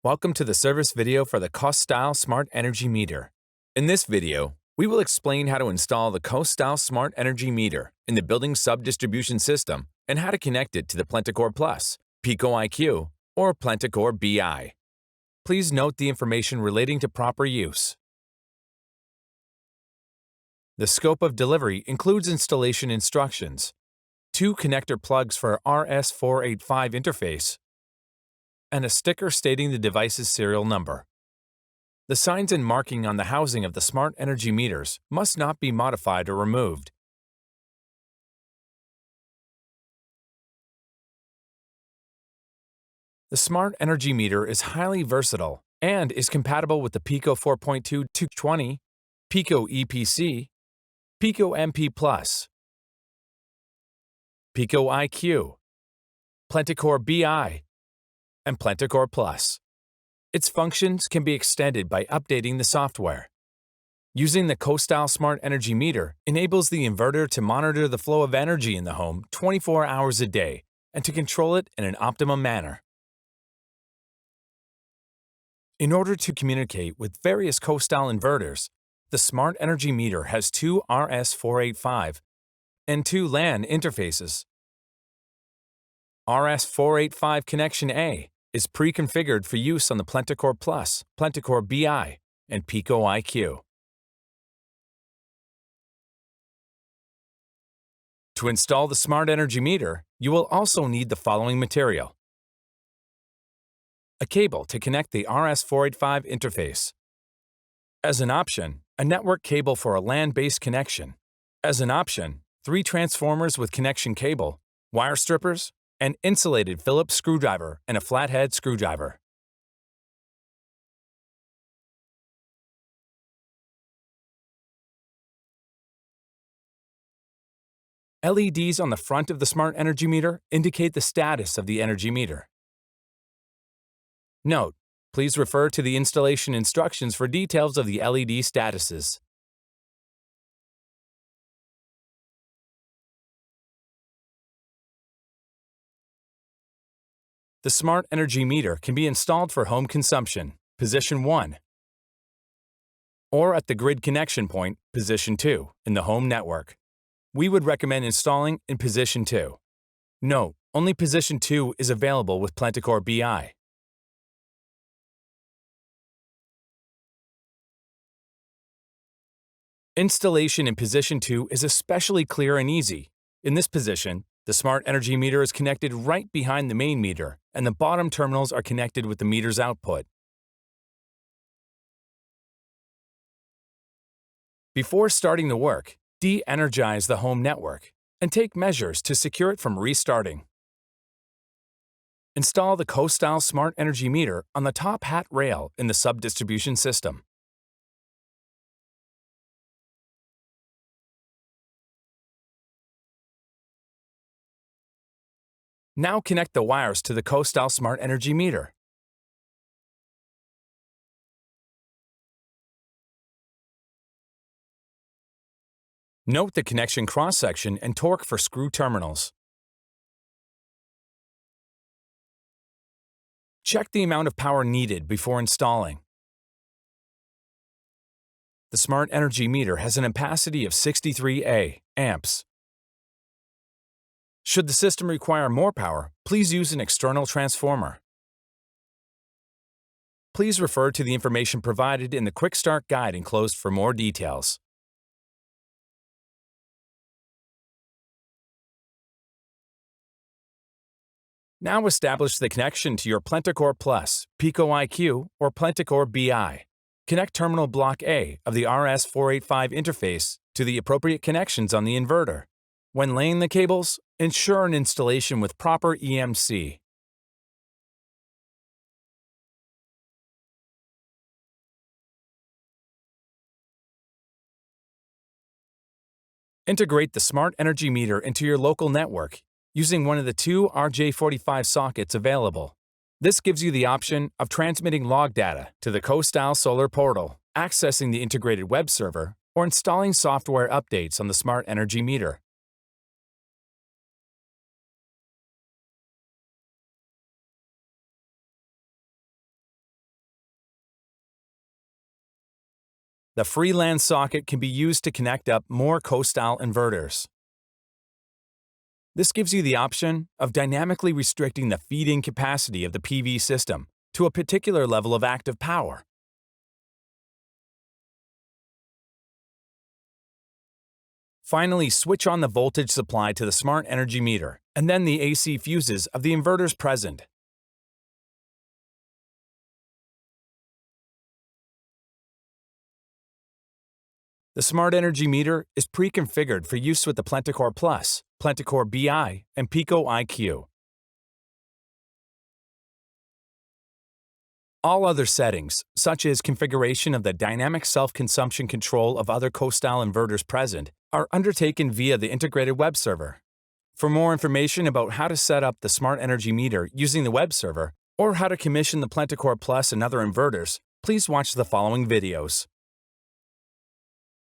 Welcome to the service video for the KOSTAL Smart Energy Meter. In this video, we will explain how to install the KOSTAL Smart Energy Meter in the building sub-distribution system and how to connect it to the Plenticore Plus, PIKO IQ, or Plenticore BI. Please note the information relating to proper use. The scope of delivery includes installation instructions, 2 connector plugs for RS485 interface, and a sticker stating the device's serial number. The signs and marking on the housing of the smart energy meters must not be modified or removed. The smart energy meter is highly versatile and is compatible with the PIKO 4.2-220, PIKO EPC, PIKO MP+, PIKO IQ, Plenticore BI, and Plenticore Plus. Its functions can be extended by updating the software. Using the KOSTAL Smart Energy Meter enables the inverter to monitor the flow of energy in the home 24 hours a day and to control it in an optimum manner. In order to communicate with various KOSTAL inverters, the Smart Energy Meter has 2 RS485 and 2 LAN interfaces. RS485 Connection A is pre-configured for use on the Plenticore Plus, Plenticore BI, and PIKO IQ. To install the Smart Energy Meter, you will also need the following material: a cable to connect the RS485 interface. As an option, a network cable for a LAN-based connection. As an option, 3 transformers with connection cable, wire strippers, an insulated Phillips screwdriver, and a flathead screwdriver. LEDs on the front of the Smart Energy Meter indicate the status of the energy meter. Note: please refer to the installation instructions for details of the LED statuses. The Smart Energy Meter can be installed for home consumption, position 1, or at the grid connection point, position 2, in the home network. We would recommend installing in position 2. Note: only position 2 is available with Plenticore BI. Installation in position 2 is especially clear and easy. In this position, the Smart Energy Meter is connected right behind the main meter, and the bottom terminals are connected with the meter's output. Before starting the work, de-energize the home network and take measures to secure it from restarting. Install the KOSTAL Smart Energy Meter on the top hat rail in the sub-distribution system. Now connect the wires to the KOSTAL Smart Energy Meter. Note the connection cross-section and torque for screw terminals. Check the amount of power needed before installing. The Smart Energy Meter has an ampacity of 63 amps. Should the system require more power, please use an external transformer. Please refer to the information provided in the Quick Start Guide enclosed for more details. Now establish the connection to your Plenticore Plus, PIKO IQ, or Plenticore BI. Connect terminal block A of the RS485 interface to the appropriate connections on the inverter. When laying the cables, ensure an installation with proper EMC. Integrate the Smart Energy Meter into your local network using one of the 2 RJ45 sockets available. This gives you the option of transmitting log data to the KOSTAL Solar portal, accessing the integrated web server, or installing software updates on the Smart Energy Meter. The freelance socket can be used to connect up more KOSTAL inverters. This gives you the option of dynamically restricting the feed-in capacity of the PV system to a particular level of active power. Finally, switch on the voltage supply to the Smart Energy Meter and then the AC fuses of the inverters present. The Smart Energy Meter is pre-configured for use with the Plenticore Plus, Plenticore BI, and PIKO IQ. All other settings, such as configuration of the dynamic self-consumption control of other KOSTAL inverters present, are undertaken via the integrated web server. For more information about how to set up the Smart Energy Meter using the web server, or how to commission the Plenticore Plus and other inverters, please watch the following videos.